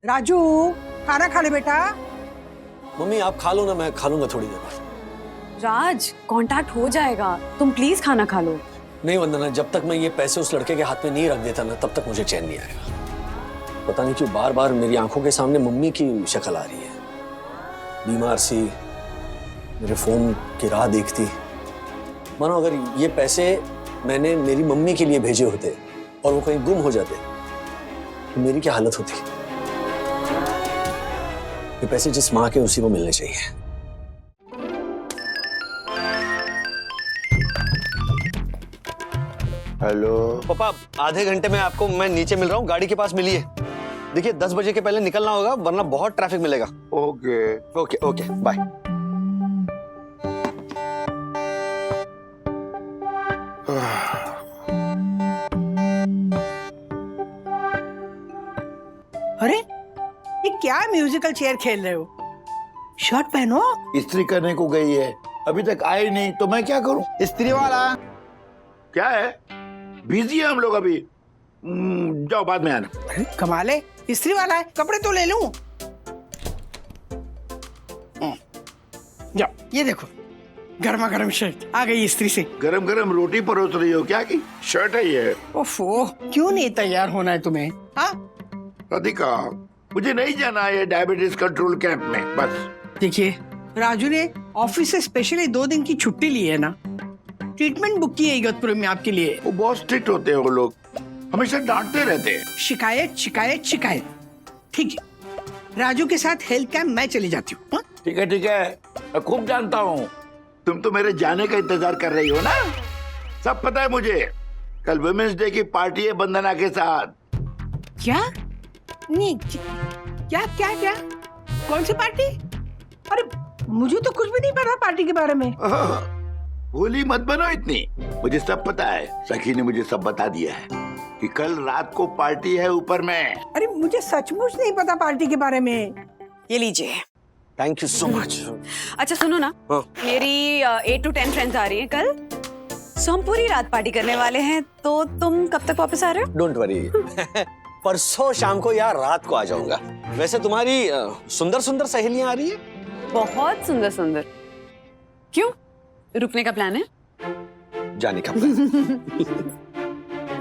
राजू, खाना खा ले बेटा। मम्मी आप खा लो ना, मैं खा लूंगा थोड़ी देर बाद। राज, कांटेक्ट हो जाएगा, तुम प्लीज खाना खा लो। नहीं वंदना, जब तक मैं ये पैसे उस लड़के के हाथ में नहीं रख देता ना, तब तक मुझे चैन नहीं आएगा। पता नहीं क्यों बार बार मेरी आंखों के सामने मम्मी की शक्ल आ रही है, बीमार सी, मेरे फोन की राह देखती। मानो अगर ये पैसे मैंने मेरी मम्मी के लिए भेजे होते और वो कहीं गुम हो जाते तो मेरी क्या हालत होती। ये पैसे जिस माँ के उसी को मिलने चाहिए। हेलो पापा, आधे घंटे में आपको मैं नीचे मिल रहा हूँ, गाड़ी के पास मिलिए। देखिए 10 बजे के पहले निकलना होगा वरना बहुत ट्रैफिक मिलेगा। Okay okay okay bye. अरे ये क्या म्यूजिकल चेयर खेल रहे हो? शर्ट पहनो। इस्त्री करने को गई है, अभी तक आई नहीं तो मैं क्या करूं? इस्त्री वाला क्या है, बिजी है हम लोग अभी। जाओ बाद में आना। अरे कमाल है, इस्त्री वाला है, कपड़े तो ले लूं। जाओ, ये देखो गर्मा गर्म शर्ट आ गई इस्त्री से। गरम गरम रोटी परोस रही हो क्या की शर्ट है ये? ओफो, क्यों नहीं तैयार होना है तुम्हें? हाँ राधिका, मुझे नहीं जाना है डायबिटीज कंट्रोल कैंप में बस। देखिए, राजू ने ऑफिस से स्पेशली 2 दिन की छुट्टी ली है ना, ट्रीटमेंट बुक की है इगतपुर में आपके लिए। वो बहुत स्ट्रिक्ट होते हैं वो लोग, हमेशा डांटते रहते हैं। शिकायत शिकायत शिकायत। ठीक है, राजू के साथ हेल्थ कैंप मैं चली जाती हूँ। हाँ? ठीक है, मैं खूब जानता हूँ, तुम तो मेरे जाने का इंतजार कर रही हो ना, सब पता है मुझे। कल वुमेन्स डे की पार्टी है वंदना के साथ। क्या? नहीं, क्या क्या क्या? कौन सी पार्टी? अरे मुझे तो कुछ भी नहीं पता पार्टी के बारे में। भोली मत बनो इतनी, मुझे सब पता है। सखी ने मुझे सब बता दिया है कि कल रात को पार्टी है ऊपर में। अरे मुझे सचमुच नहीं पता पार्टी के बारे में। ये लीजिए। Thank you so much. अच्छा सुनो ना, हाँ। मेरी 8 to 10 फ्रेंड्स आ रही हैं कल, सो हम पूरी रात पार्टी करने वाले हैं। तो तुम कब तक वापस आ रहे हो? डोंट वरी परसों शाम को या रात को आ जाऊंगा। वैसे तुम्हारी सुंदर सुंदर सहेलियां आ रही है। बहुत सुंदर सुंदर। क्यों, रुकने का प्लान है? जाने का plan।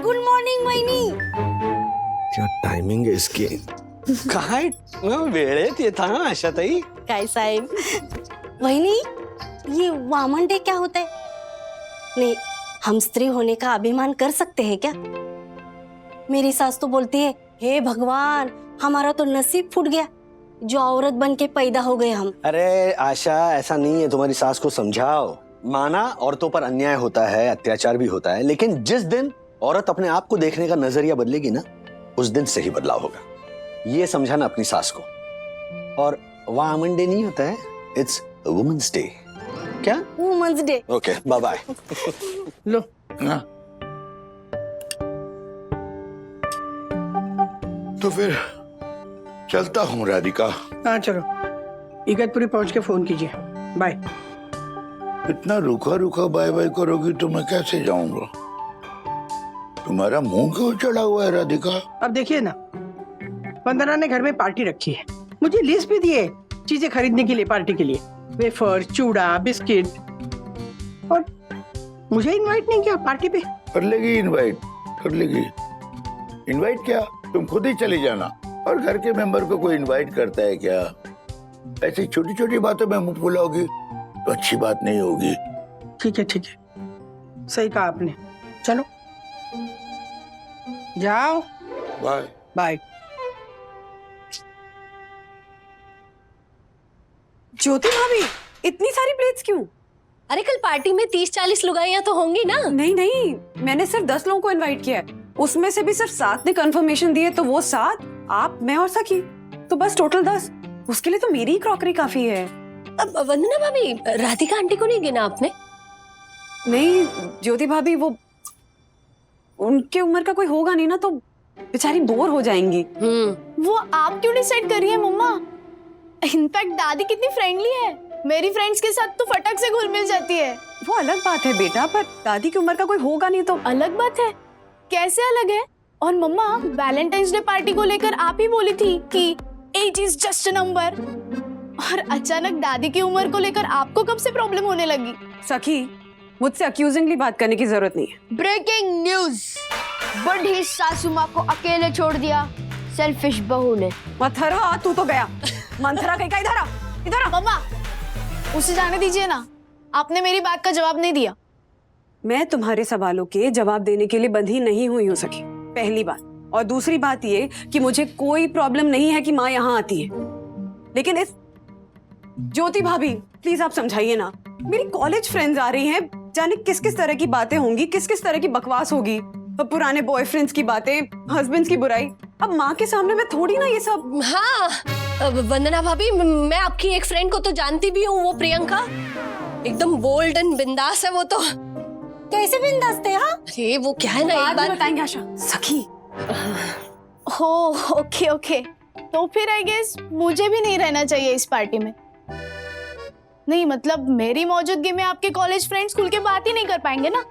गुड मॉर्निंग वहिनी। क्या टाइमिंग है इसकी। काय वेळेत येता आशाताई। काय साहेब, वहिनी ये वामन डे क्या होता है? नहीं, हम स्त्री होने का अभिमान कर सकते हैं क्या? मेरी सास तो बोलती है, हे भगवान हमारा तो नसीब फूट गया, जो औरत बन के पैदा हो गए हम। अरे आशा, ऐसा नहीं है, तुम्हारी सास को समझाओ। माना औरतों पर अन्याय होता है, अत्याचार भी होता है, लेकिन जिस दिन औरत अपने आप को देखने का नजरिया बदलेगी ना, उस दिन सही बदलाव होगा। ये समझाना अपनी सास को। और वामन डे नहीं होता है, इट्स वुमेन्स डे। क्या? Women's day. Okay bye bye. लो। हाँ। तो फिर चलता हूँ राधिका। हाँ चलो, इगतपुरी पहुंच के फोन कीजिए। बाय। इतना रूखा रूखा बाय बाय करोगी तो मैं कैसे जाऊंगा? तुम्हारा मुंह क्यों चढ़ा हुआ है राधिका? अब देखिए ना, वंदना ने घर में पार्टी रखी है, मुझे लिस्ट भी दी है चीजें खरीदने के लिए पार्टी के लिए, वेफर, चूड़ा, बिस्किट, और मुझे इनवाइट नहीं किया पार्टी पे। कर लेगी इनवाइट, कर लेगी। इनवाइट क्या, तुम खुद ही चली जाना। और घर के मेंबर को कोई इनवाइट करता है क्या? ऐसी छोटी छोटी बातों में मुंह फुलाओगी तो अच्छी बात नहीं होगी। ठीक है, सही कहा आपने। चलो जाओ। Bye bye. ज्योति भाभी, इतनी सारी प्लेट्स क्यों? अरे कल पार्टी में 30-40 लुगाइयां तो होंगी ना। नहीं नहीं, मैंने सिर्फ 10 लोगों को इनवाइट किया है, उसमें से भी सिर्फ 7 ने कंफर्मेशन दी है, तो वो 7, आप, मैं और सखी, तो बस टोटल 10। उसके लिए तो मेरी ही क्रॉकरी काफी है। अब वंदना भाभी, राधिका आंटी को नहीं गिना आपने? नहीं ज्योति भाभी, वो उनके उम्र का कोई होगा नहीं ना, तो बेचारी बोर हो जाएंगी। वो आप क्यों डिसाइड कर रही है मम्मा? इनफैक्ट दादी कितनी फ्रेंडली है, मेरी फ्रेंड्स के साथ तो फटक से घुल मिल जाती है। वो अलग बात है बेटा, पर दादी की उम्र का कोई होगा नहीं तो। अलग बात है? कैसे अलग है? और मम्मा, वैलेंटाइंस डे पार्टी को लेकर आप ही बोली थी कि age is just a number. और अचानक दादी की उम्र को लेकर आपको कब से प्रॉब्लम होने लगी? सखी, मुझसे अक्यूजिंगली बात करने की जरूरत नहीं है। ब्रेकिंग न्यूज, बड़ी सासू माँ को अकेले छोड़ दिया सेल्फिश बहू ने। मथुरा तू तो गया। मंथरा कहीं का, इधर आ, इधर आ। मम्मा, उसे जाने दीजिए ना, आपने मेरी बात का जवाब नहीं दिया। मैं तुम्हारे सवालों के जवाब देने के लिए बंधी नहीं हुई हूँ सखी, पहली बात। और दूसरी बात ये कि मुझे कोई प्रॉब्लम नहीं है कि माँ यहाँ आती है, लेकिन इस ज्योति भाभी प्लीज आप समझाइए ना। मेरी कॉलेज फ्रेंड्स आ रही हैं, जाने किस किस तरह की बातें होंगी, किस किस तरह की बकवास होगी, पुराने बॉयफ्रेंड्स की बातें, हस्बैंड्स की बुराई। अब माँ के सामने मैं थोड़ी ना ये सब। हाँ वंदना भाभी, मैं आपकी एक फ्रेंड को तो जानती भी हूँ, वो प्रियंका, एकदम बोल्ड एंड बिंदास है वो तो। कैसे बिंदास थे? हाँ, ये वो क्या है ना, एक बाद में बार बताएंगे आशा। सखी, हो ओके ओके, तो फिर आई गेस मुझे भी नहीं रहना चाहिए इस पार्टी में। नहीं मतलब मेरी मौजूदगी में आपके कॉलेज फ्रेंड्स खुल के बात ही नहीं कर पाएंगे ना।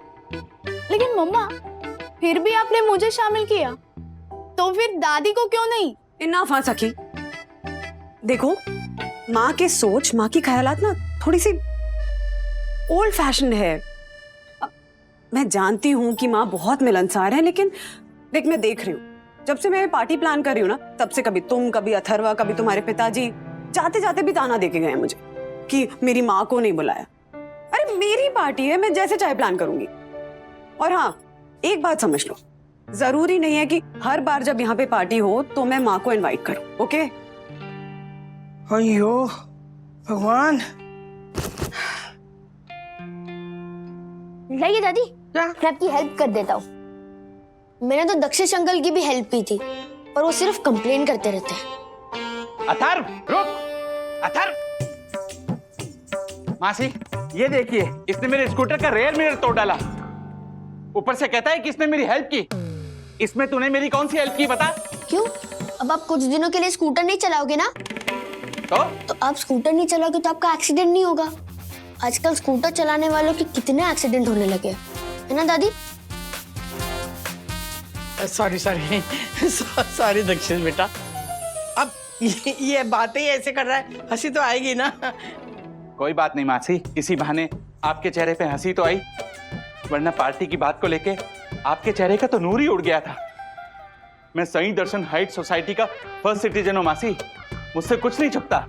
लेकिन मम्मा, फिर भी आपने मुझे शामिल किया, तो फिर दादी को क्यों नहीं? इनफ हाँ सखी। देखो, माँ के सोच, माँ की ख्यालात ना थोड़ी सी ओल्ड फैशन है। अब मैं जानती हूँ कि माँ बहुत मिलनसार है, लेकिन देख मैं देख रही हूँ, जब से मैं पार्टी प्लान कर रही हूँ ना, तब से कभी तुम, कभी अथर्वा, कभी तुम्हारे पिताजी जाते जाते भी ताना देके गए मुझे कि मेरी माँ को नहीं बुलाया। अरे मेरी पार्टी है, मैं जैसे चाहे प्लान करूंगी। और हाँ, एक बात समझ लो, जरूरी नहीं है कि हर बार जब यहाँ पे पार्टी हो तो मैं माँ को इनवाइट करूं, ओके? अयो भगवान, लाइए दादी, क्या? मैं आपकी हेल्प कर देता हूँ। मैंने तो दक्षिश अंकल की भी हेल्प की थी, पर वो सिर्फ कंप्लेन करते रहते हैं। अथर्व रुक, अथर्व। मासी, ये देखिए, इसने मेरे स्कूटर का रेयर मिरर तोड़ डाला। ऊपर से कहता है कि इसने मेरी हेल्प की। इसमें तूने मेरी कौन सी हेल्प की बता? क्यों? अब आप कुछ दिनों के लिए स्कूटर नहीं चलाओगे ना? तो आप स्कूटर नहीं चलाओगे तो आपका एक्सीडेंट नहीं होगा। आजकल स्कूटर चलाने वालों के कितने एक्सीडेंट होने लगे हैं, है ना दादी? सॉरी सॉरी सॉरी दक्षिण बेटा। अब ये बातें ही ऐसे कर रहा है, हंसी तो आएगी ना। कोई बात नहीं मासी, इसी बहाने आपके चेहरे पे हंसी तो आई, वरना पार्टी की बात को लेके आपके चेहरे का तो नूर ही उड़ गया था। मैं सही दर्शन हाइट सोसाइटी का फर्स्ट सिटीजन हूँ मासी, मुझसे कुछ नहीं छुपता।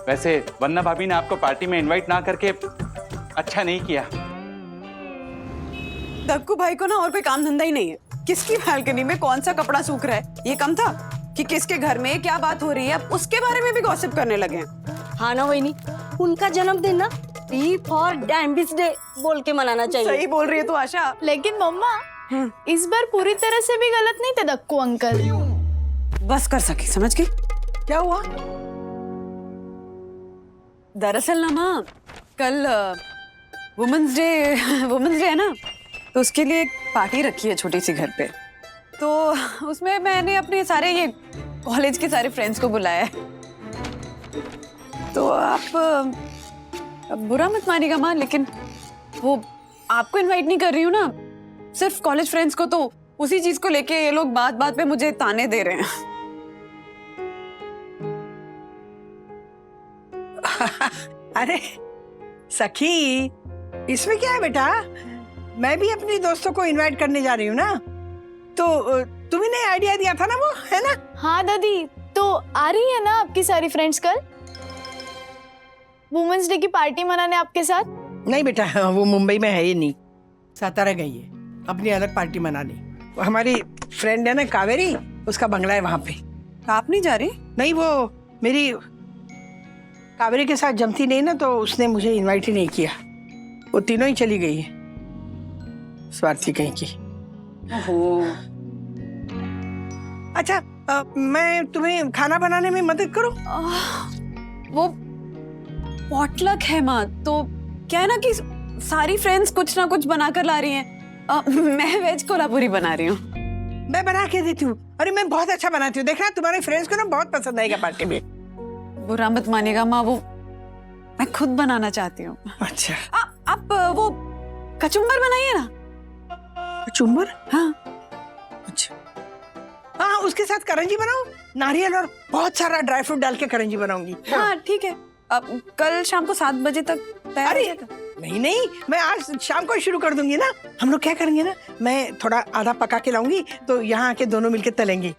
वैसे वन्ना भाभी ने आपको पार्टी में इनवाइट ना करके अच्छा नहीं किया। दक्कू भाई को ना और कोई काम धंधा ही नहीं है। किसकी बालकनी में कौन सा कपड़ा सूख रहा है, ये कम था कि किसके घर में क्या बात हो रही है, अब उसके बारे में भी गॉसिप करने लगे हैं। हाँ ना वही नहीं, उनका जन्मदिन ना टी फॉर डैम्बिस डे बोल के मनाना चाहिए। सही बोल रही है तू आशा। लेकिन मम्मा, इस बार पूरी तरह से भी गलत नहीं थे दक्कू अंकल। बस कर सके, समझ गई? क्या हुआ? दरअसल ना माँ, कल वुमेन्स डे है ना, तो उसके लिए एक पार्टी रखी है छोटी सी घर पे। तो उसमें मैंने अपने सारे ये कॉलेज के सारे फ्रेंड्स को बुलाया है। तो आप बुरा मत मानिएगा माँ, लेकिन वो आपको इनवाइट नहीं कर रही हूँ ना, सिर्फ कॉलेज फ्रेंड्स को। तो उसी चीज को लेके ये लोग बात बात पे मुझे ताने दे रहे हैं। अरे सखी, इसमें क्या है बेटा? मैं भी अपनी दोस्तों को इनवाइट करने जा रही हूँ ना, तो तुम्ही ने आइडिया दिया था ना वो, है ना? हाँ दादी, तो आ रही है ना आपकी सारी फ्रेंड्स कल वुमेन्स डे की पार्टी मनाने आपके साथ? नहीं बेटा, वो मुंबई में है ही नहीं, सातारा गई है अपनी अलग पार्टी मनाने। वो हमारी फ्रेंड है ना कावेरी, उसका बंगला है वहां पे। आप नहीं जा रही? नहीं, वो मेरी कावेरी के साथ जमती नहीं ना, तो उसने मुझे इनवाइट ही नहीं किया। वो तीनों ही चली गई है, स्वार्थी कहीं की। अच्छा, मैं तुम्हें खाना बनाने में मदद करूं? वो पॉटलक है माँ, तो क्या है ना कि सारी फ्रेंड्स कुछ ना कुछ बनाकर ला रही हैं। मैं वेज कोल्हापुरी बना रही हूँ। मैं बना के देती हूँ। अरे मैं बहुत अच्छा बनाती हूँ, देखना तुम्हारे फ्रेंड्स को ना बहुत पसंद आएगा पार्टी में। बुरा मत मानिएगा माँ, वो मैं खुद बनाना चाहती हूँ। अच्छा, आप वो कचुम्बर बनाइए ना। कचुम्बर? हाँ अच्छा, हाँ हाँ, उसके साथ करंजी बनाओ, नारियल और बहुत सारा ड्राई फ्रूट डाल के करंजी बनाऊंगी। हाँ ठीक है, अब कल शाम को 7 बजे तक तैयार अरे रहेगा। नहीं नहीं, मैं आज शाम को शुरू कर दूंगी ना। हम लोग क्या करेंगे ना, मैं थोड़ा आधा पका के लाऊंगी तो यहाँ आके दोनों मिलके तलेंगे।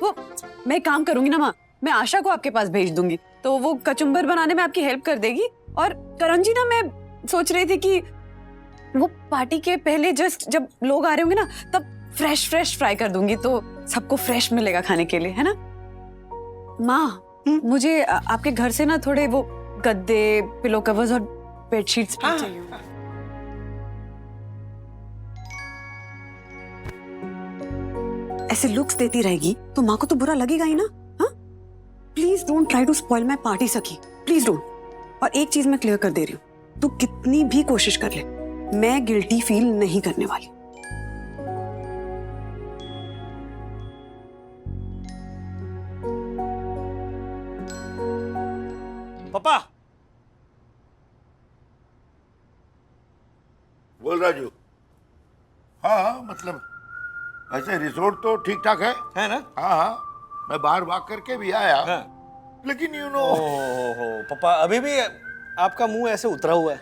वो मैं एक काम करूंगी ना माँ, मैं आशा को आपके पास भेज दूंगी, तो वो कचुम्बर बनाने में आपकी हेल्प कर देगी। और करंजी ना, मैं सोच रही थी कि वो पार्टी के पहले जस्ट जब लोग आ रहे होंगे ना, तब फ्रेश फ्राई कर दूंगी, तो सबको फ्रेश मिलेगा खाने के लिए, है ना। माँ, मुझे आपके घर से ना थोड़े वो गद्दे, पिलो कवर्स और बेडशीट्स भी हाँ। चाहिए। ऐसे लुक्स देती रहेगी तो माँ को तो बुरा लगेगा ही ना। हाँ, please don't try to spoil my party सखी, प्लीज डोंट। और एक चीज मैं क्लियर कर दे रही हूँ, तू कितनी भी कोशिश कर ले, मैं गिल्टी फील नहीं करने वाली। पापा, बोल राजू। हाँ मतलब ऐसे रिसोर्ट तो ठीक ठाक है ना? हाँ हाँ, मैं बाहर वॉक करके भी आया। हाँ। लेकिन यू नो, ओहो पापा, अभी भी आपका मुंह ऐसे उतरा हुआ है।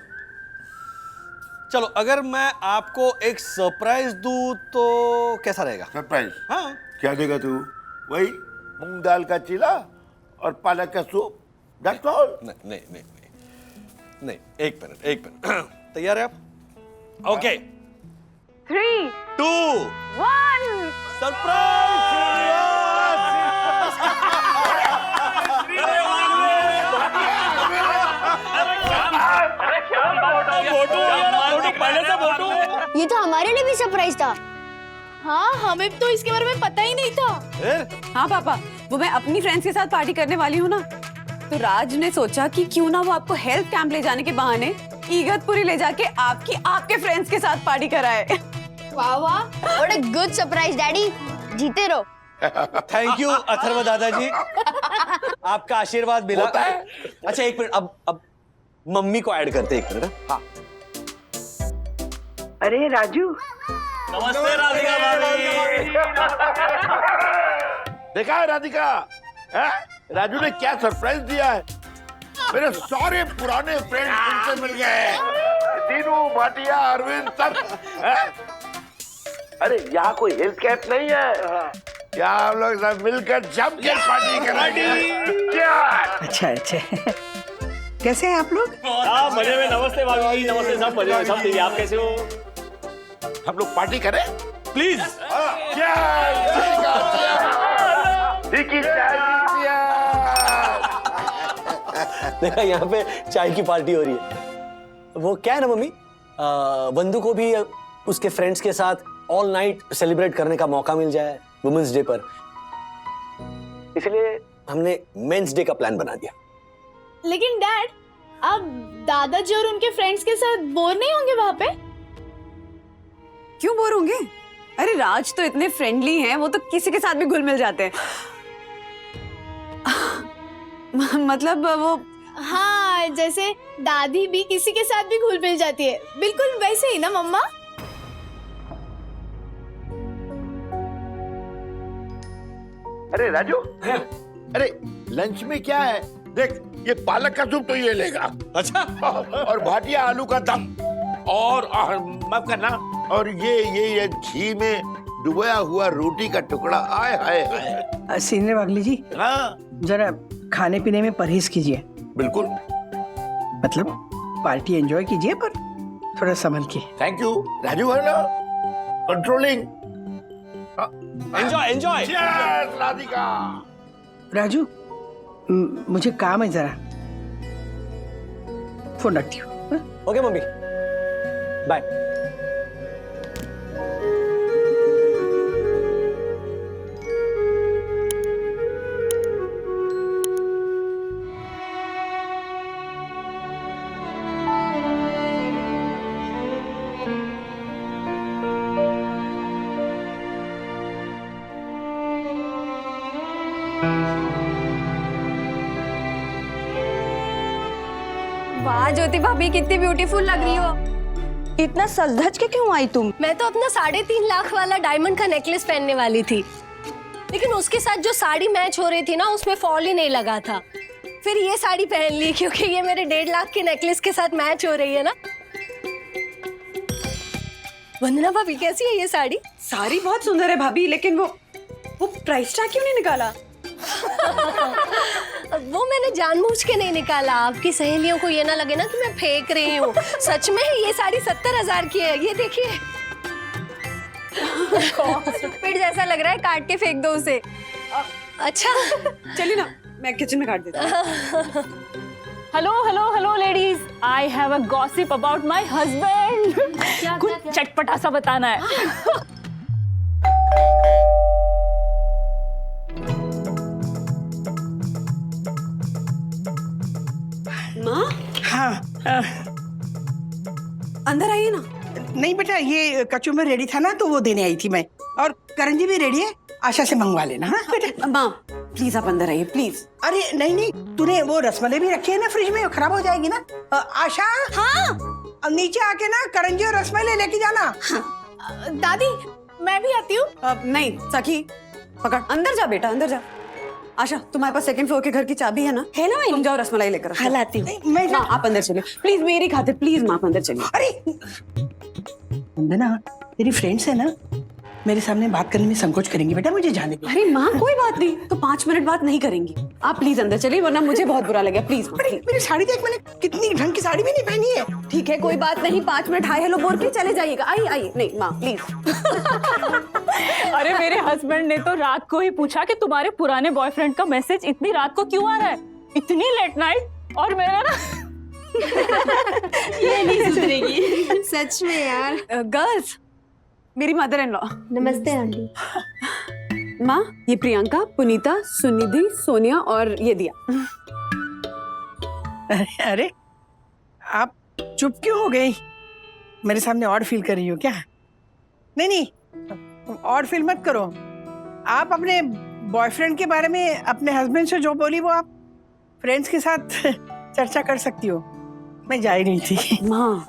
चलो, अगर मैं आपको एक सरप्राइज दूं तो कैसा रहेगा? सरप्राइज? हाँ। क्या देगा तू? वही मूंग दाल का चीला और पालक का सूप, दैट्स ऑल। नहीं नहीं नहीं नहीं नहीं, एक मिनट तैयार है आप? ओके, 3, 2, 1 ये तो हमारे लिए भी सरप्राइज था। हाँ, हमें तो इसके बारे में पता ही नहीं था। हाँ पापा, वो मैं अपनी फ्रेंड्स के साथ पार्टी करने वाली हूँ ना, तो राज ने सोचा कि क्यों ना वो आपको हेल्थ कैंप ले जाने के बहाने इगतपुरी ले जाके आपके फ्रेंड्स के साथ पार्टी कराए। वाह वाह, what a good surprise daddy, जीते रहो। थैंक यू अथर्व दादाजी, आपका आशीर्वाद मिला। होता है। अच्छा एक मिनट, अब मम्मी को ऐड करते हैं, एक मिनट। हाँ, अरे राजू, नमस्ते राधिका भाभी। देखा है राधिका, है? राजू ने क्या सरप्राइज दिया है। मेरे सारे पुराने फ्रेंड उनसे मिल गए, दीनू, भाटिया, अरविंद, सब है? अरे यहाँ कोई हेल्थ कैंप नहीं है, यहाँ हम लोग सब मिलकर जम के पार्टी करेंगे। क्या? अच्छा अच्छा, कैसे हैं आप लोग? हाँ, मजे में। नमस्ते भाभी, नमस्ते। सब मजे में, सब ठीक है। आप कैसे हो? हम लोग पार्टी करें? प्लीज। क्या? ठीक है, देखा, यहाँ पे चाय की पार्टी हो रही है। वो क्या है ना मम्मी, बंधु को भी उसके फ्रेंड्स के साथ ऑल नाइट सेलिब्रेट करने का मौका मिल जाए वुमेन्स डे पर, इसलिए हमने मेंस डे का प्लान बना दिया। लेकिन डैड, आप दादाजी और उनके फ्रेंड्स के साथ बोर नहीं होंगे वहाँ पे? क्यों बोर होंगे? अरे राज तो इतने फ्रेंडली हैं, वो तो किसी के साथ भी घुल मिल जाते हैं। मतलब वो, हाँ, जैसे दादी भी किसी के साथ भी घुल मिल जाती है, बिल्कुल वैसे ही ना मम्मा? अरे राजू, अरे लंच में क्या है? देख, ये पालक का सूप तो ये लेगा। अच्छा। और भाटिया आलू का दम, और माफ करना, और ये घी में डुबोया हुआ रोटी का टुकड़ा। आए हाय हाय। सीनियर वागली जी, हाँ जरा खाने पीने में परहेज कीजिए। बिल्कुल। मतलब पार्टी एंजॉय कीजिए, पर थोड़ा संभल के। थैंक यू राजू, है ना controlling. Enjoy enjoy. Cheers, Radhika. Raju, मुझे काम है, जरा फोन रखती हूँ। Okay mummy, bye. वाह ज्योति भाभी, कितनी ब्यूटीफुल लग रही हो। इतना सज धज के क्यों आई तुम? मैं तो अपना 3.5 लाख वाला डायमंड का नेकलेस पहनने वाली थी, लेकिन उसके साथ जो साड़ी मैच हो रही थी ना उसमें फॉल ही नहीं लगा था। फिर ये साड़ी पहन ली क्योंकि ये मेरे 1.5 लाख के नेकलेस के साथ मैच हो रही है ना। वंदना भाभी कैसी है ये साड़ी? साड़ी बहुत सुंदर है भाभी, लेकिन वो प्राइस टैग क्यों नहीं निकाला? वो मैंने जानबूझ के नहीं निकाला, आपकी सहेलियों को ये ना लगे ना कि मैं फेंक रही हूँ। सच में ये साड़ी 70,000 की है, ये देखिए। पेड़ जैसा लग रहा है, काट के फेंक दो उसे। अच्छा चलिए ना, मैं किचन में काट देती हूँ। Hello ladies, I have a gossip about my husband. कुछ चटपटा सा बताना है। माँ हाँ अंदर आइए ना। नहीं बेटा, ये कचुम्बर रेडी था ना तो वो देने आई थी मैं, और करण जी भी रेडी है, आशा से मंगवा लेना। हाँ बेटा। माँ प्लीज आप अंदर आइए प्लीज। अरे नहीं नहीं, तूने वो रसमलाई भी रखी है ना फ्रिज में, खराब हो जाएगी ना। आशा, हाँ अब नीचे आके ना करण जी और रसमलाई लेके जाना। दादी मैं भी आती हूँ। नहीं सखी, पकड़, अंदर जा बेटा, अंदर जा। आशा तुम्हारे पास सेकंड फ्लोर के घर की चाबी है ना? है ना। तुम जाओ रसमलाई लेकर। हाँ लाती हूँ। नहीं, मैं माँ आप अंदर चलिए प्लीज, मेरी खातिर प्लीज। माँ आप अंदर चलिए। अरे वंदना, तेरी फ्रेंड्स है ना, मेरे सामने बात करने में संकोच करेंगी बेटा, मुझे जाने दो। अरे माँ कोई बात नहीं, तो 5 मिनट बात नहीं करेंगी। आप प्लीज अंदर चलिए, वरना मुझे बहुत बुरा लगेगा। प्लीज अरे मेरी साड़ी देख, मैंने कितनी ढंग की साड़ी भी नहीं पहनी है। ठीक है कोई बात नहीं, 5 मिनट हाय हेलो बोल के चले जाइएगा। आइए आइए। नहीं माँ प्लीज। अरे मेरे हस्बैंड ने तो रात को ही पूछा कि तुम्हारे पुराने बॉयफ्रेंड का मैसेज इतनी रात को क्यों आ रहा है, इतनी लेट नाइट। और मेरा ना ये नहीं सुधरेगी। सच में यार। गर्ल्स, मेरी मदर इन लॉ। नमस्ते आंटी। माँ ये प्रियंका, पुनीता, सुनिधि, सोनिया और ये दिया। अरे आप चुप क्यों हो गई? मेरे सामने ऑड फील कर रही हो क्या? नहीं नहीं, ऑड फील मत करो। आप अपने बॉयफ्रेंड के बारे में अपने हस्बैंड से जो बोली वो आप फ्रेंड्स के साथ चर्चा कर सकती हो। मैं जा ही नहीं थी। माँ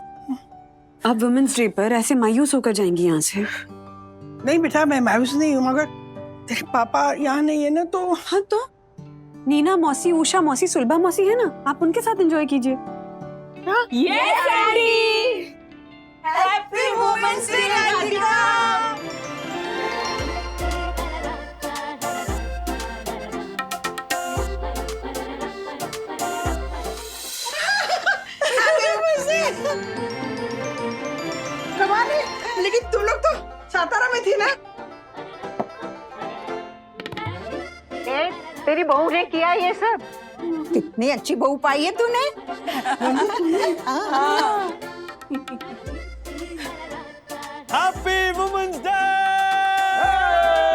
आप वुमेन्स डे पर ऐसे मायूस होकर जाएंगी यहाँ से? नहीं बेटा, मैं मायूस नहीं हूँ, मगर तेरे पापा यहाँ नहीं है ना तो। हाँ तो नीना मौसी, उषा मौसी, सुलभा मौसी है ना, आप उनके साथ एंजॉय कीजिए। Yes daddy, happy women's day Radhika. कमाल है, लेकिन तुम लोग तो सातारा में थी ना। तेरी बहू ने किया ये सब? कितनी अच्छी बहू पाई है तूने। Happy women's day.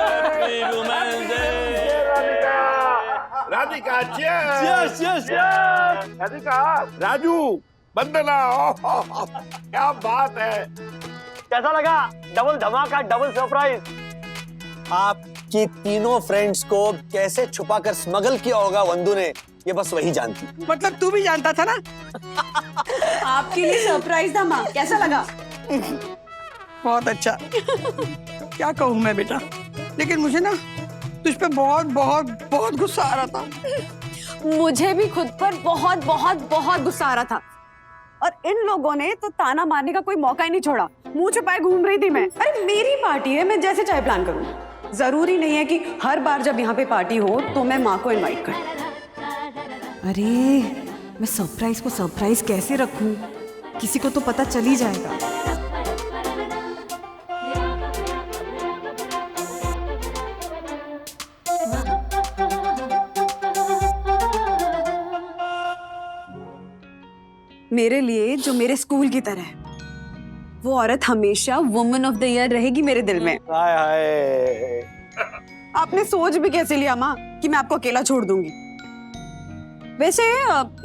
Happy women's day. Radhika yes yes. Radhika, Raju, Vandana, क्या बात है। कैसा लगा? डबल धमाका, डबल सरप्राइज। आपकी तीनों फ्रेंड्स को कैसे छुपाकर स्मगल किया होगा वंदू ने, ये बस वही जानती। मतलब तू भी जानता था ना? आपके लिए सरप्राइज था माँ, कैसा लगा? बहुत अच्छा। क्या कहूँ मैं बेटा, लेकिन मुझे ना तुझ पे बहुत बहुत बहुत गुस्सा आ रहा था। मुझे भी खुद पर बहुत बहुत बहुत गुस्सा आ रहा था, और इन लोगों ने तो ताना मारने का कोई मौका ही नहीं छोड़ा। मुंह छुपाए घूम रही थी मैं। अरे मेरी पार्टी है, मैं जैसे चाहे प्लान करूँ। जरूरी नहीं है कि हर बार जब यहाँ पे पार्टी हो तो मैं माँ को इनवाइट करूँ। अरे मैं सरप्राइज को सरप्राइज कैसे रखूं? किसी को तो पता चल ही जाएगा। मेरे लिए जो मेरे स्कूल की तरह है, वो औरत हमेशा वुमन ऑफ द ईयर रहेगी मेरे दिल में। हाय हाय। आपने सोच भी कैसे लिया माँ कि मैं आपको अकेला छोड़ दूंगी? वैसे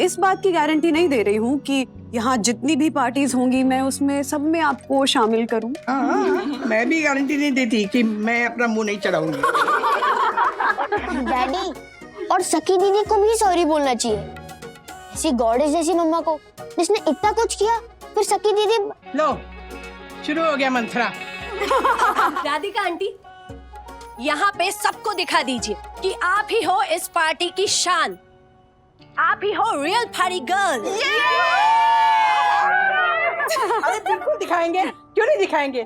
इस बात की गारंटी नहीं दे रही हूँ कि यहाँ जितनी भी पार्टीज होंगी मैं उसमें सब में आपको शामिल करूँ। मैं भी गारंटी नहीं देती कि मैं अपना मुंह नहीं चढ़ाऊंगी। डैडी और सखी दीदी को भी सॉरी बोलना चाहिए, ऐसी गॉडेस जैसी मम्मा को जिसने इतना कुछ किया, फिर सखी दीदी। लो शुरू हो गया मंथरा। राधिका आंटी, यहाँ पे सबको दिखा दीजिए कि आप ही हो इस पार्टी की शान, आप ही हो रियल पार्टी गर्ल। अरे बिल्कुल दिखाएंगे, क्यों नहीं दिखाएंगे।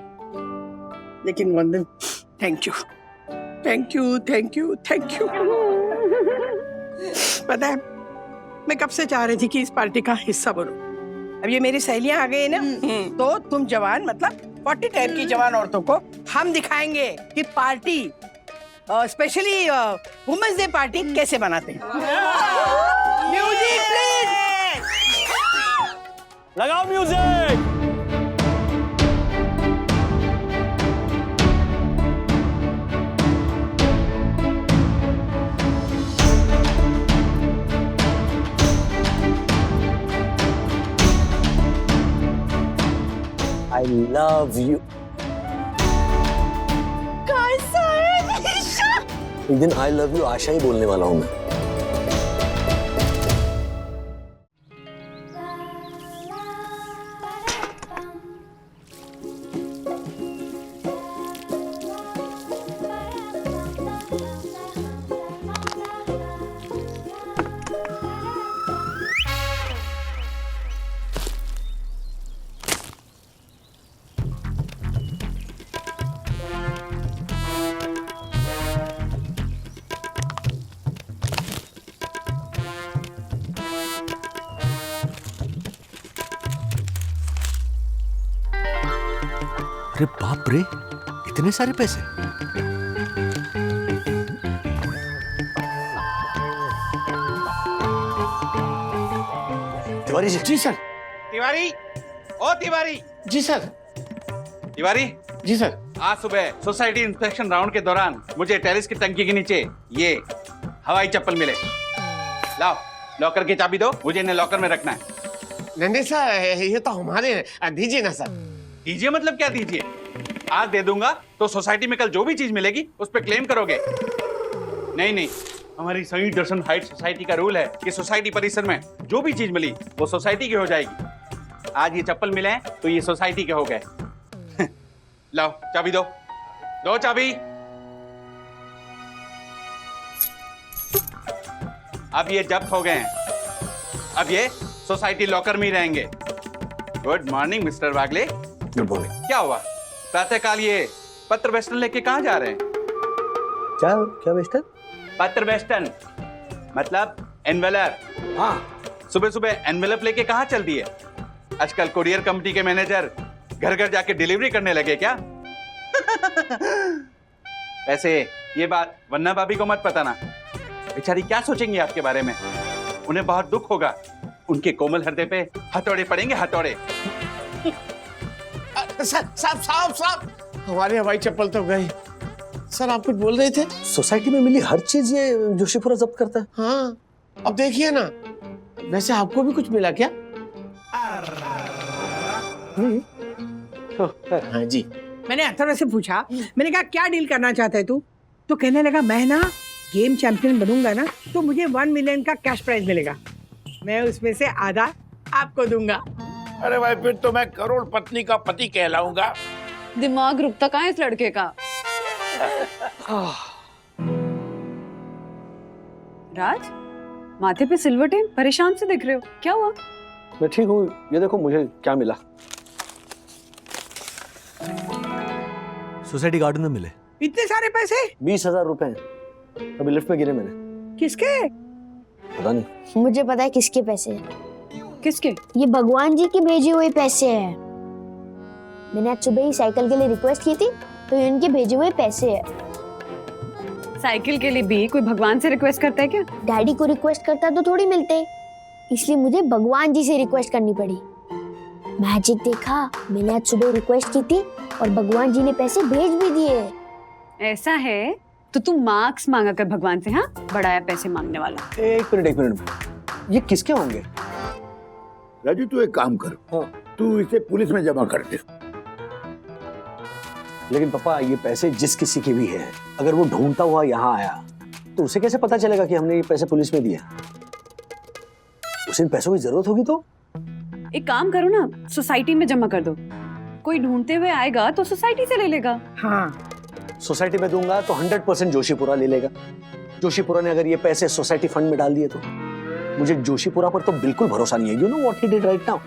लेकिन वंदन, thank you thank you thank you thank you. पता है, मैं कब से चाह रही थी कि इस पार्टी का हिस्सा बनूं। अब ये मेरी सहेलियां आ गई ना, तो तुम जवान मतलब 40 टाइप की जवान औरतों को हम दिखाएंगे कि party, specially women's day party कैसे बनाते हैं। म्यूजिक प्लीज, लगाओ म्यूजिक। I love you. एक दिन I love you आशा ही बोलने वाला हूँ मैं। अरे बाप रे, इतने सारे पैसे। तिवारी जी सर। तिवारी, ओ तिवारी। जी सर। तिवारी जी सर। आज सुबह सोसाइटी इंस्पेक्शन राउंड के दौरान मुझे टेरेस की टंकी के नीचे ये हवाई चप्पल मिले। लाओ, लॉकर की चाबी दो, मुझे इन्हें लॉकर में रखना है। नहीं सर, ये तो हमारे, दीजिए ना सर। दीजिए मतलब क्या दीजिए? आज दे दूंगा तो सोसाइटी में कल जो भी चीज मिलेगी उस पर क्लेम करोगे। नहीं, हमारी सही दर्शन हाइट सोसाइटी का रूल है कि सोसाइटी परिसर में जो भी चीज मिली वो सोसाइटी की हो जाएगी। आज ये चप्पल मिले हैं तो ये सोसाइटी के हो गए। लाओ चाबी दो, दो चाबी। अब ये जब्त हो गए हैं, अब ये सोसाइटी लॉकर में ही रहेंगे। Good morning mister Wagle. Good morning. क्या हुआ, प्रातःकाल ये पत्र वेस्टर्न लेके कहाँ जा रहे हैं? क्या क्या वेस्टर्न? पत्र वेस्टर्न मतलब एनवेलप। हाँ, सुबह सुबह एनवेलप लेके कहाँ चल दिए? आजकल कुरियर कंपनी के मैनेजर घर घर जाके डिलीवरी करने लगे क्या? ऐसे ये बात वन्ना भाभी को मत बताना, बेचारी क्या सोचेंगी आपके बारे में। उन्हें बहुत दुख होगा, उनके कोमल हृदय पे हथौड़े पड़ेंगे, हथौड़े। साहब, हमारी हवाई चप्पल तो गई। सर आप कुछ बोल रहे थे? सोसाइटी में मिली हर चीज ये जोशीपुरा जब्त करता है। हाँ, अब देखिए ना, वैसे आपको भी कुछ मिला क्या? हाँ जी। मैंने अथर्व से पूछा, मैंने कहा क्या डील करना चाहता है तू? तो कहने लगा मैं ना गेम चैंपियन बनूंगा ना तो मुझे 1 मिलियन का कैश प्राइज मिलेगा, मैं उसमें से आधा आपको दूंगा। अरे भाई, फिर तो मैं करोड़ पत्नी का पति कहलाऊंगा। दिमाग रुकता कहाँ है इस लड़के का। राज, माथे पे सिल्वर टेम, परेशान से दिख रहे हो, क्या हुआ? मैं ठीक हूँ, ये देखो मुझे क्या मिला। सोसाइटी गार्डन में मिले। इतने सारे पैसे? 20,000 रुपए हैं। अभी लिफ्ट में गिरे मैंने। किसके? पता नहीं। मुझे पता है किसके पैसे हैं। किसके? ये भगवान जी के भेजे हुए पैसे हैं। मैंने आज सुबह ही साइकिल के लिए रिक्वेस्ट की थी, तो ये उनके भेजे हुए पैसे हैं। साइकिल के लिए भी कोई भगवान से रिक्वेस्ट करता है क्या? डैडी को रिक्वेस्ट करता तो थोड़ी मिलते, इसलिए मुझे भगवान जी से रिक्वेस्ट करनी पड़ी। मैजिक देखा, मैंने आज सुबह रिक्वेस्ट की थी और भगवान जी ने पैसे भेज भी दिए। ऐसा है तो तुम मार्क्स मांगा कर भगवान से। हाँ, बड़ा है पैसे मांगने वाला। एक मिनट, ये किसके होंगे? राजू तू एक काम कर, हाँ। तू इसे पुलिस में जमा कर दे। लेकिन पापा, ये पैसे जिस किसी के भी हैं, अगर वो ढूंढता हुआ यहाँ आया तो उसे कैसे पता चलेगा कि हमने ये पैसे पुलिस में दिए? उसे इन पैसों की जरूरत होगी तो? एक काम करो ना, सोसाइटी में जमा कर दो। कोई ढूंढते हुए आएगा तो सोसाइटी से ले लेगा। हाँ, सोसाइटी में दूंगा तो 100% जोशीपुरा ले लेगा। जोशीपुरा ने अगर ये पैसे सोसाइटी फंड में डाल दिए तो मुझे जोशीपुरा पर तो बिल्कुल भरोसा नहीं है। You know what he did right now,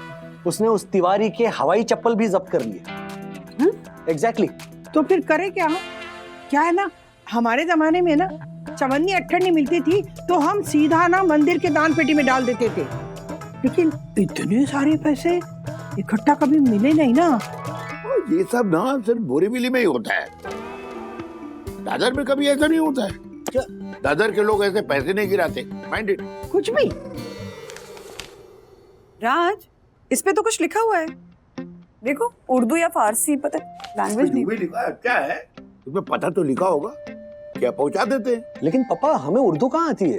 उसने उस तिवारी के हवाई चप्पल भी जब्त कर लिए। एग्जैक्टली। तो फिर करे क्या? क्या है ना, हमारे जमाने में ना चवन्नी अट्ठन्नी मिलती थी तो हम सीधा ना मंदिर के दान पेटी में डाल देते थे, लेकिन इतने सारे पैसे इकट्ठा कभी मिले नहीं ना। ये सब ना सिर्फ बोरीवली में ही होता है, दादर में कभी ऐसा नहीं होता है। क्या दादर के लोग ऐसे पैसे नहीं गिराते? Mind it. कुछ भी। राज, इस पे तो कुछ लिखा हुआ है, देखो उर्दू या फारसी, पता लैंग्वेज नहीं। भी लिखा है, क्या है तुम्हें पता तो लिखा होगा, क्या पहुंचा देते हैं। लेकिन पापा हमें उर्दू कहाँ आती है?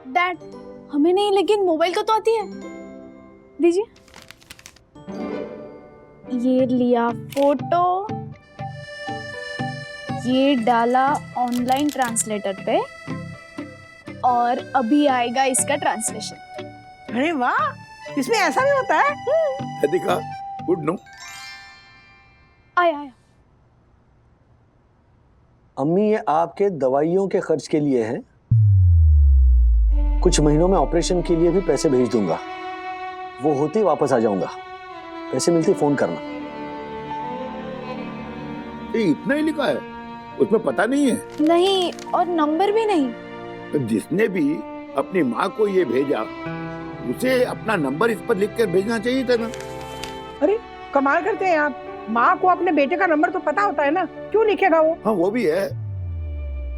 डैड हमें नहीं, लेकिन मोबाइल का तो आती है। दीजिए। ये लिया फोटो, ये डाला ऑनलाइन ट्रांसलेटर पे, और अभी आएगा इसका ट्रांसलेशन। अरे वाह, इसमें ऐसा भी होता है? देखा, गुड नो। आया। अम्मी ये आपके दवाइयों के खर्च के लिए हैं। कुछ महीनों में ऑपरेशन के लिए भी पैसे भेज दूंगा, वो होते ही वापस आ जाऊंगा। पैसे मिलते ही फोन करना। ये इतना ही लिखा है, उसमें पता नहीं है? नहीं, और नंबर भी नहीं। जिसने भी अपनी माँ को ये भेजा उसे अपना नंबर इस पर लिख कर भेजना चाहिए था ना। अरे कमाल करते हैं आप, माँ को अपने बेटे का नंबर तो पता होता है ना, क्यों लिखेगा वो? हाँ वो भी है,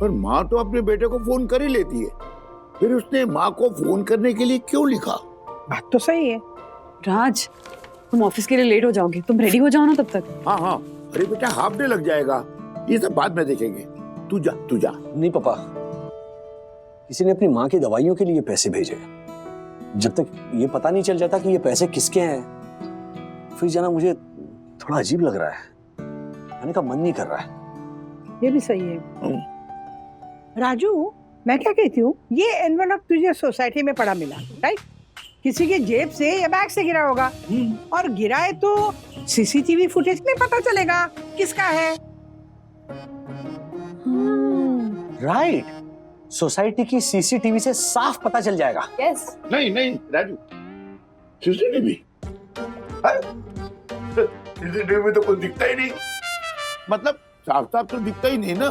पर माँ तो अपने बेटे को फोन कर ही लेती है, फिर उसने माँ को फोन करने के लिए क्यों लिखा? बात तो सही है। राज, तुम ऑफिस के लिए लेट हो जाओगे, तुम रेडी हो जाओ ना तब तक। हाँ हाँ, अरे बेटा हाफ डे लग जाएगा, ये सब बाद में देखेंगे। तू जा तू जा। नहीं पापा, किसी ने अपनी माँ की दवाइयों के लिए पैसे भेजे। जब तक ये पता नहीं चल जाता कि ये पैसे किसके हैं, फिर जाना मुझे थोड़ा अजीब लग रहा है, आने का मन नहीं कर रहा है। ये भी सही है। राजू, मैं क्या कहती हूँ, ये एनवेलप तुझे सोसाइटी में पड़ा मिला, राइट? किसी के जेब से या बैग से गिरा होगा, और गिराए तो सीसीटीवी फुटेज में पता चलेगा किसका है। राइट, सोसाइटी की सीसीटीवी से साफ पता चल जाएगा। यस। नहीं नहीं राजू, सीसीटीवी सीसीटीवी में तो कुछ दिखता ही नहीं, मतलब साफ साफ तो दिखता ही नहीं ना,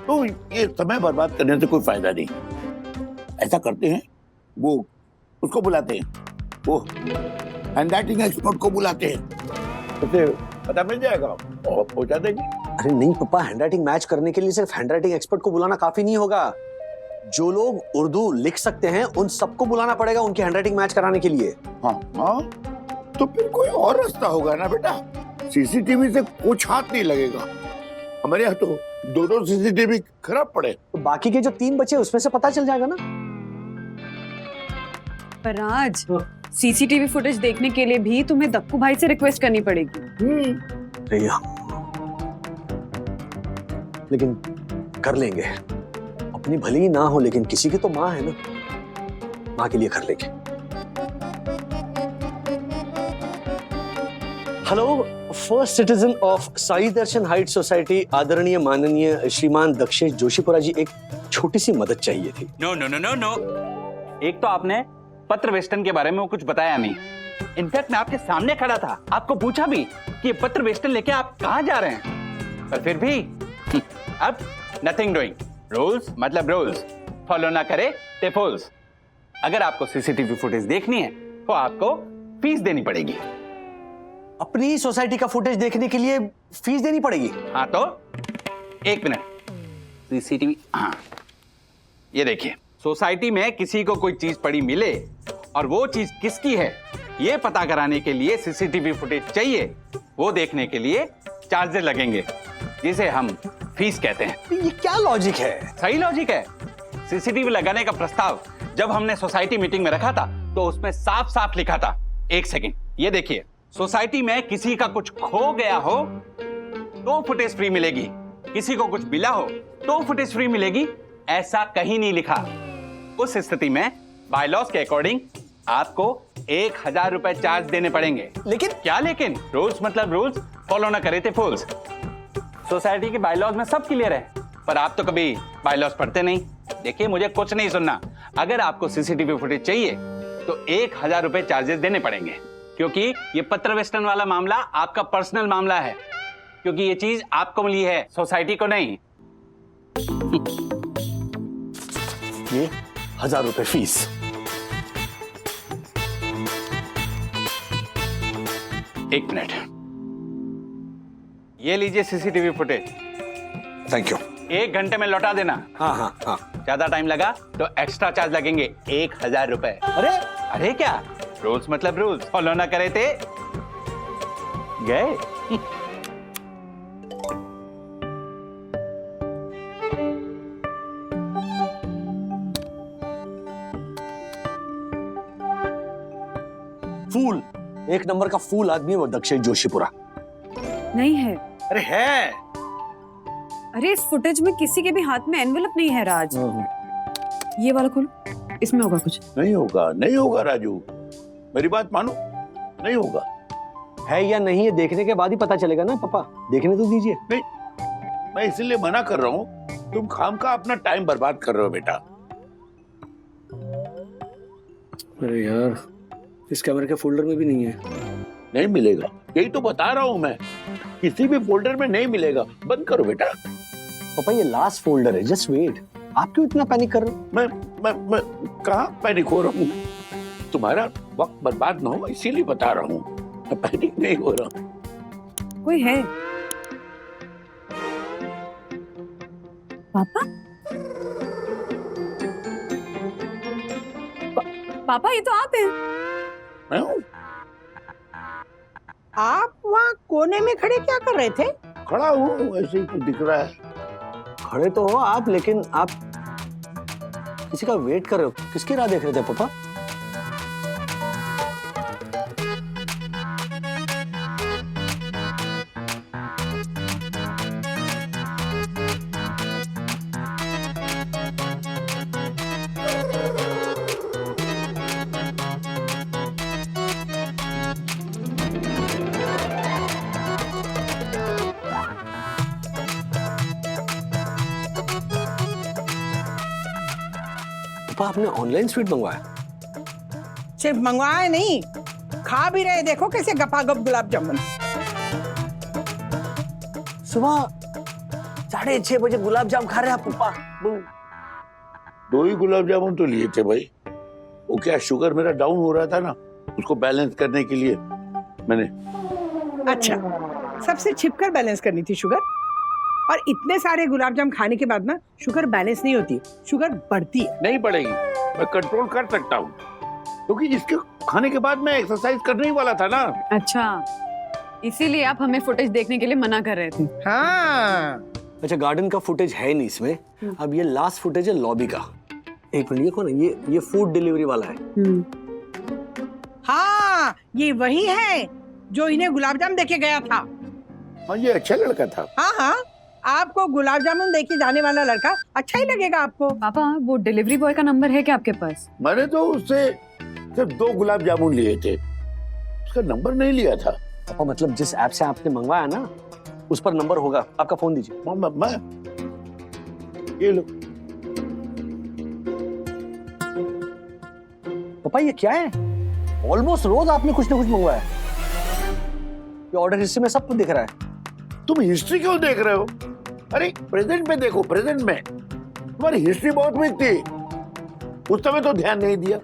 तो ये समय बर्बाद करने से कोई फायदा नहीं। ऐसा करते हैं, वो उसको बुलाते हैं, वो हैंडराइटिंग एक्सपर्ट को बुलाते हैं, तो पता मिल जाएगा और पहुंचा देंगे। अरे नहीं पापा, हैंडराइटिंग मैच करने के लिए सिर्फ हैंडराइटिंग एक्सपर्ट को बुलाना काफी नहीं होगा। जो लोग उर्दू लिख सकते हैं उन सबको बुलाना पड़ेगा उनकी हैंडराइटिंग मैच कराने के लिए। हाँ हाँ, तो फिर कोई और रास्ता होगा ना बेटा, सीसीटीवी से कुछ हाथ नहीं लगेगा। हमारे यहाँ तो दो सीसीटीवी खराब पड़े, तो बाकी के जो 3 बचे उसमें से पता चल जाएगा ना। पर राज, सीसीटीवी फुटेज देखने के लिए भी तुम्हें दक्कू भाई से रिक्वेस्ट करनी पड़ेगी। भैया, लेकिन कर लेंगे, अपनी भली ही ना हो लेकिन किसी की तो माँ है ना, माँ के लिए कर लेंगे। Hello, first citizen of Sai Darshan height society, आदरणीय माननीय श्रीमान दक्षेश जोशीपुरा जी, एक छोटी सी मदद चाहिए थी। No no no no no, एक तो आपने पत्र वेस्टन के बारे में कुछ बताया नहीं। इनफैक्ट मैं आपके सामने खड़ा था, आपको पूछा भी कि ये पत्र वेस्टन लेके आप कहाँ जा रहे हैं, पर फिर भी अब नथिंग डूइंग। रूल्स मतलब रूल्स, फॉलो ना करे ते फूल्स। अगर आपको सीसीटीवी फुटेज देखनी है तो आपको फीस देनी पड़ेगी। अपनी सोसाइटी का फुटेज देखने के लिए फीस देनी पड़ेगी? हाँ तो एक मिनट, सीसीटीवी, हाँ ये देखिए, सोसाइटी में किसी को कोई चीज पड़ी मिले और वो चीज किसकी है ये पता कराने के लिए सीसीटीवी फुटेज चाहिए, वो देखने के लिए चार्जेस लगेंगे, जिसे हम फीस कहते हैं। ये क्या लॉजिक है? सही लॉजिक है। सीसीटीवी लगाने का प्रस्ताव जब हमने सोसाइटी मीटिंग में रखा था तो उसमें साफ साफ लिखा था, एक सेकंड ये देखिए, सोसाइटी में किसी का कुछ खो गया हो तो फुटेज फ्री मिलेगी, किसी को कुछ मिला हो तो फुटेज फ्री मिलेगी, ऐसा कहीं नहीं लिखा। उस स्थिति में बायलॉज के अकॉर्डिंग आपको 1000 रुपए चार्ज देने पड़ेंगे। लेकिन क्या लेकिन? रूल्स मतलब रूल्स, फॉलो ना करे थे फूल्स। सोसाइटी के बायलॉज में सब क्लियर है, पर आप तो कभी बायलॉज पढ़ते नहीं। देखिए, मुझे कुछ नहीं सुनना। अगर आपको सीसीटीवी फुटेज चाहिए तो 1000 रुपए चार्जेस देने पड़ेंगे, क्योंकि ये पत्र वेस्टर्न वाला मामला आपका पर्सनल मामला है, क्योंकि ये चीज आपको मिली है, सोसाइटी को नहीं। ये 1000 रुपए फीस। एक मिनट, ये लीजिए सीसीटीवी फुटेज। Thank you. 1 घंटे में लौटा देना। हाँ हाँ हाँ। ज्यादा टाइम लगा तो एक्स्ट्रा चार्ज लगेंगे 1000 रुपए। अरे क्या, रूल्स मतलब रूल्स, फॉलो ना करे थे गए। फूल, एक नंबर का फूल आदमी है वो दक्षिण जोशीपुरा। नहीं है। अरे है। अरे इस फुटेज में किसी के भी हाथ में एनवेलप नहीं है राज। ये वाला खोलो, इसमें होगा कुछ। नहीं होगा, नहीं होगा राजू, मेरी बात मानो, नहीं होगा। है या नहीं है देखने के बाद ही पता चलेगा ना पापा, देखने तो दीजिए। नहीं, मैं इसलिए मना कर रहा हूँ, तुम खामखा अपना टाइम बर्बाद कर रहे हो बेटा। अरे यार, इस कैमरे के फोल्डर में भी नहीं है। नहीं मिलेगा, यही तो बता रहा हूँ मैं, किसी भी फोल्डर में नहीं मिलेगा। बंद करो बेटा। पापा ये लास्ट फोल्डर है, जस्ट वेट। आप क्यों इतना पैनिक कर रहे हो? मैं कहाँ पैनिक हो रहा हूँ? तुम्हारा वक्त बर्बाद ना हो इसीलिए बता रहा हूँ, मैं पैनिक नहीं हो रहा। कोई है? पापा? पापा ये तो आप हैं। मैं हूँ। आप वहाँ कोने में खड़े क्या कर रहे थे? खड़ा हूँ, ऐसे ही कुछ दिख रहा है। खड़े तो हो आप, लेकिन आप किसी का वेट कर रहे हो। किसकी राह देख रहे थे पापा? पापा आपने ऑनलाइन स्वीट मंगवाया? सिर्फ मंगवाया नहीं, खा भी रहे। देखो कैसे गपागप गुलाब जामुन। सुबह 6:30 बजे गुलाब जाम खा रहे हैं आप पापा? 2 ही गुलाब जामुन तो लिए थे भाई। वो क्या, शुगर मेरा डाउन हो रहा था ना, उसको बैलेंस करने के लिए मैंने। अच्छा, सबसे छिपकर बैलेंस करनी थी शुगर। और इतने सारे गुलाब जाम खाने के बाद ना शुगर बैलेंस नहीं होती, शुगर बढ़ती है। नहीं बढ़ेगी, मैं कंट्रोल कर सकता हूँ, क्योंकि इसके खाने के बाद मैं एक्सरसाइज करने ही वाला था ना। अच्छा, इसीलिए आप हमें फुटेज देखने के लिए मना कर रहे थे। हाँ। अच्छा, गार्डन का फुटेज है नहीं इसमें। अब ये लास्ट फुटेज है लॉबी का। एक मिनट, ये कौन है? ये फूड डिलीवरी वाला है। हाँ, ये वही है जो इन्हें गुलाब जाम देके गया था। हाँ, ये अच्छा लड़का था। हाँ हाँ, आपको गुलाब जामुन देके जाने वाला लड़का अच्छा ही लगेगा आपको। पापा वो डिलीवरी बॉय का नंबर है क्या आपके पास? मैंने तो उससे सिर्फ 2 गुलाब जामुन लिए थे, उसका नंबर नहीं लिया था। पापा मतलब जिस ऐप से आपने मंगवाया ना, उस पर नंबर होगा। आपका फोन दीजिए। मैं ये लो। पापा ये क्या है? ऑलमोस्ट रोज आपने कुछ ना कुछ मंगवाया है। ये ऑर्डर हिस्ट्री में सब कुछ दिख रहा है। तुम हिस्ट्री क्यों देख रहे हो? अरे प्रेजेंट में देखो, प्रेजेंट में तुम्हारी हिस्ट्री बहुत वीक थी, उस समय तो ध्यान नहीं दिया,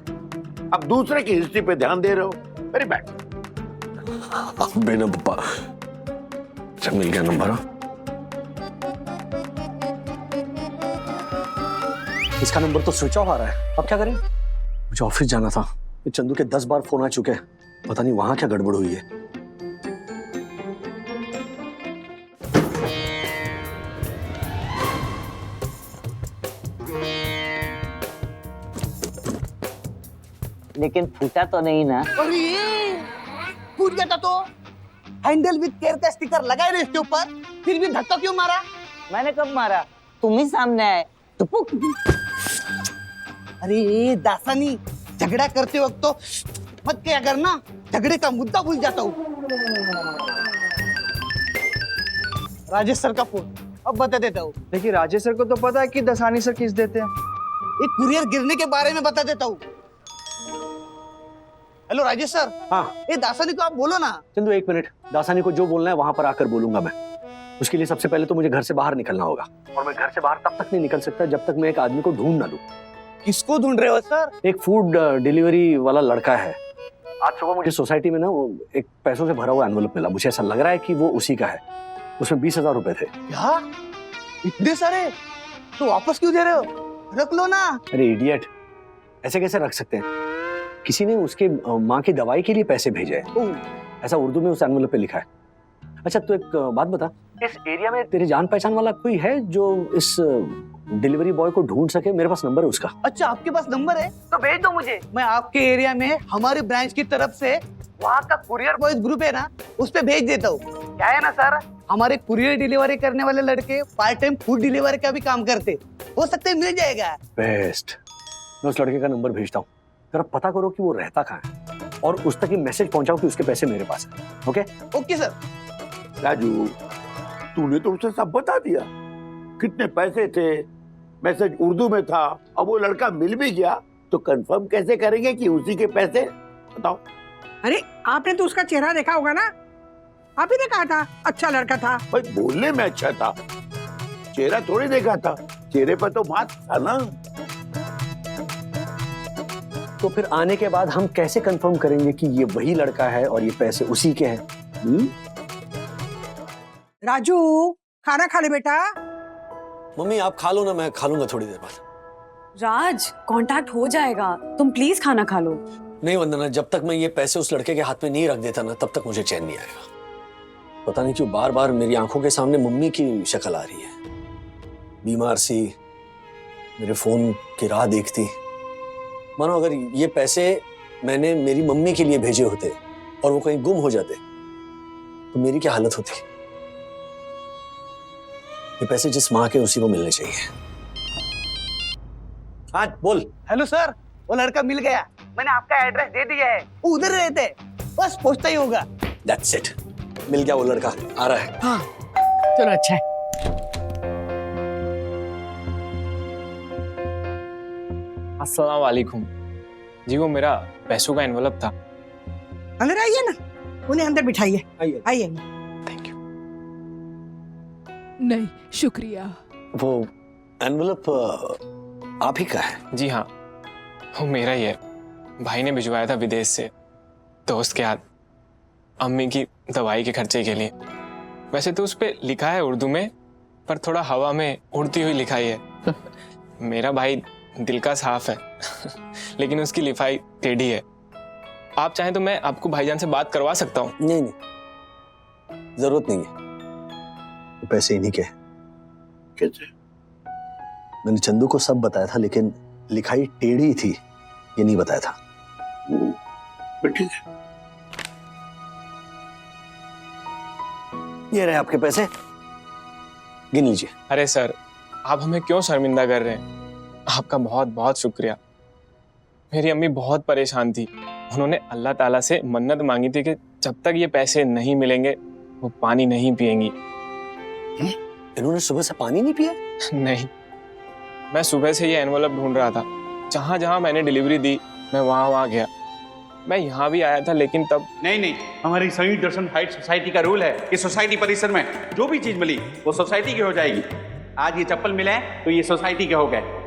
अब दूसरे की हिस्ट्री पे ध्यान दे रहे हो। Very bad. बेना पापा, अच्छा मिल गया नंबर। इसका नंबर तो स्विच ऑफ आ रहा है, अब क्या करें? मुझे ऑफिस जाना था, ये चंदू के 10 बार फोन आ चुके हैं, पता नहीं वहां क्या गड़बड़ हुई है। लेकिन फूटा तो नहीं ना? अरे फूट गया था तो हैंडल विद केयर का स्टिकर लगाए रहे इसके ऊपर, फिर भी धक्का क्यों मारा? मैंने कब मारा? तुम ही सामने आए। टुपुक। अरे दासानी, झगड़ा करते वक्त तो मत क्या करना, झगड़े का मुद्दा भूल जाता हूँ। राजेश सर का फोन, अब बता देता हूँ। देखिए राजेश सर को तो पता है कि दसानी सर किस देते हैं। एक कुरियर गिरने के बारे में बता देता हूँ। Hello Rajesh sir. हाँ ये दासानी को आप बोलो ना। चंदू, एक मिनट। दासानी को जो बोलना है वहां पर आकर बोलूंगा मैं। उसके लिए सबसे पहले तो मुझे घर से बाहर निकलना होगा, और मैं घर से बाहर तब तक नहीं निकल सकता जब तक मैं एक आदमी को ढूंढ ना लूं। किसको ढूंढ रहे हो सर? एक फूड डिलीवरी वाला लड़का है। आज सुबह मुझे सोसाइटी में ना वो एक पैसों से भरा हुआ एनवलप मिला। मुझे ऐसा लग रहा है कि वो उसी का है। उसमें 20,000 रुपए थे। क्या? इतने सारे? तो वापस क्यों दे रहे हो? रख लो ना। अरे इडियट, ऐसे कैसे रख सकते हैं? किसी ने उसके माँ की दवाई के लिए पैसे भेजे हैं, ऐसा उर्दू में उस एनवलप पे लिखा है। अच्छा तो एक बात बता, इस एरिया में तेरे जान पहचान वाला कोई है जो इस डिलीवरी बॉय को ढूंढ सके? मेरे पास नंबर है उसका। अच्छा आपके पास नंबर है तो भेज दो मुझे। मैं आपके एरिया में हमारी ब्रांच की तरफ से वहाँ का कुरियर बॉयज ग्रुप है ना, उस पे भेज देता हूँ। क्या है ना सर, हमारे कुरियर डिलीवरी करने वाले लड़के पार्ट टाइम फूड डिलीवरी का भी काम करते, हो सकता है मिल जाएगा। बेस्ट, मैं उस लड़के का नंबर भेजता हूँ। जरा पता करो कि वो रहता कहाँ है और उस तक ही मैसेज पहुंचाओ कि उसके पैसे मेरे पास है। Okay okay sir. राजू, तूने तो उसे सब बता दिया, कितने पैसे थे, मैसेज उर्दू में था। अब वो लड़का मिल भी गया तो कंफर्म कैसे करेंगे कि उसी के पैसे? बताओ। अरे आपने तो उसका चेहरा देखा होगा ना, आप ही ने कहा था अच्छा लड़का था। भाई बोलने में अच्छा था, चेहरा थोड़ी देखा था, चेहरे पर तो मास्क था ना। तो फिर आने के बाद हम कैसे कंफर्म करेंगे कि ये वही लड़का है और ये पैसे उसी के हैं? राजू खाना खा ले बेटा। मम्मी आप खा लो ना, मैं खा लूंगा थोड़ी देर बाद। राज, कांटेक्ट हो जाएगा, तुम प्लीज खाना खा लो। नहीं वंदना, जब तक मैं ये पैसे उस लड़के के हाथ में नहीं रख देता ना, तब तक मुझे चैन नहीं आएगा। पता नहीं क्यों बार बार मेरी आंखों के सामने मम्मी की शक्ल आ रही है, बीमार सी, मेरे फोन की राह देखती। मानो अगर ये पैसे मैंने मेरी मम्मी के लिए भेजे होते और वो कहीं गुम हो जाते तो मेरी क्या हालत होती। ये पैसे जिस माँ के उसी को मिलने चाहिए। हाँ बोल। हेलो सर, वो लड़का मिल गया, मैंने आपका एड्रेस दे दिया है, वो उधर रहते हैं, बस पहुंचता ही होगा। That's it, मिल गया वो लड़का, आ रहा है। हाँ चलो अच्छा है। अस्सलाम वालेकुम जी, वो मेरा पैसों का एनवलप था। अंदर आइए ना, उन्हें अंदर बिठाइए। आइए आइए। Thank you. नहीं शुक्रिया। वो एनवलप आप ही का है? जी हाँ, वो मेरा ही है। भाई ने भिजवाया था विदेश से, दोस्त के हाथ, अम्मी की दवाई के खर्चे के लिए। वैसे तो उस पे लिखा है उर्दू में, पर थोड़ा हवा में उड़ती हुई लिखाई है। मेरा भाई दिल का साफ है लेकिन उसकी लिखाई टेढ़ी है। आप चाहें तो मैं आपको भाईजान से बात करवा सकता हूँ। नहीं नहीं, जरूरत नहीं है, पैसे इन्हीं के। कैसे? मैंने चंदू को सब बताया था, लेकिन लिखाई टेढ़ी थी ये नहीं बताया था। ठीक है, ये रहे आपके पैसे, गिन लीजिए। अरे सर, आप हमें क्यों शर्मिंदा कर रहे हैं? आपका बहुत बहुत शुक्रिया। मेरी अम्मी बहुत परेशान थी, उन्होंने अल्लाह ताला से मन्नत मांगी थी कि जब तक ये पैसे नहीं मिलेंगे वो पानी नहीं पिएंगी। इन्होंने सुबह से पानी नहीं पिया? नहीं, मैं सुबह से ये एनवलप ढूंढ रहा था, जहां जहां मैंने डिलीवरी दी मैं वहां गया। मैं यहाँ भी आया था लेकिन तब नहीं, हमारी संयुक्त दर्शन हाइट सोसाइटी का रूल है कि सोसाइटी परिसर में जो भी चीज मिली वो सोसाइटी की हो जाएगी। आज ये चप्पल मिले तो ये सोसाइटी के हो गए।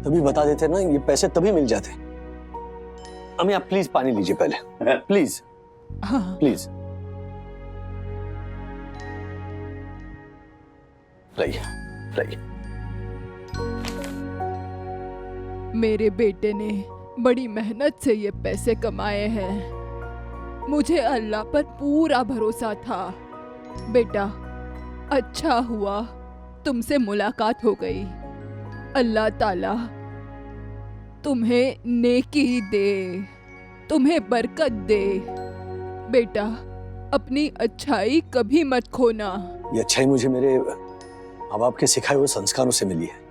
तभी बता देते ना, ये पैसे तभी मिल जाते। अम्मी आप प्लीज पानी लीजिए पहले, प्लीज प्लीज। लाइए। मेरे बेटे ने बड़ी मेहनत से ये पैसे कमाए हैं। मुझे अल्लाह पर पूरा भरोसा था। बेटा, अच्छा हुआ तुमसे मुलाकात हो गई। अल्लाह ताला तुम्हें नेकी दे, तुम्हें बरकत दे। बेटा, अपनी अच्छाई कभी मत खोना। ये अच्छाई मुझे मेरे माँ बाप के सिखाए हुए संस्कारों से मिली है,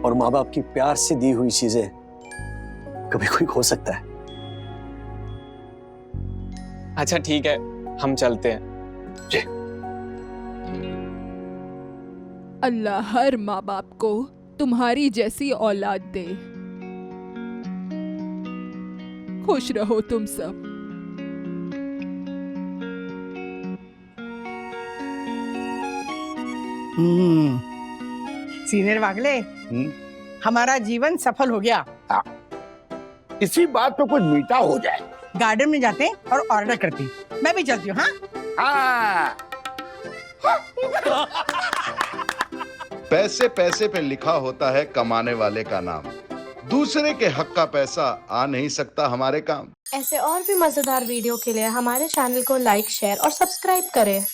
और माँ बाप की प्यार से दी हुई चीजें कभी कोई खो सकता है? अच्छा ठीक है, हम चलते हैं। अल्लाह हर माँ बाप को तुम्हारी जैसी औलाद दे। खुश रहो तुम सब। सीनियर वागले, हमारा जीवन सफल हो गया। इसी बात पे कुछ मीठा हो जाए। गार्डन में जाते और ऑर्डर करती। मैं भी चलती हूँ। हाँ पैसे पैसे पे लिखा होता है कमाने वाले का नाम। दूसरे के हक का पैसा आ नहीं सकता हमारे काम। ऐसे और भी मजेदार वीडियो के लिए हमारे चैनल को लाइक, शेयर और सब्सक्राइब करें।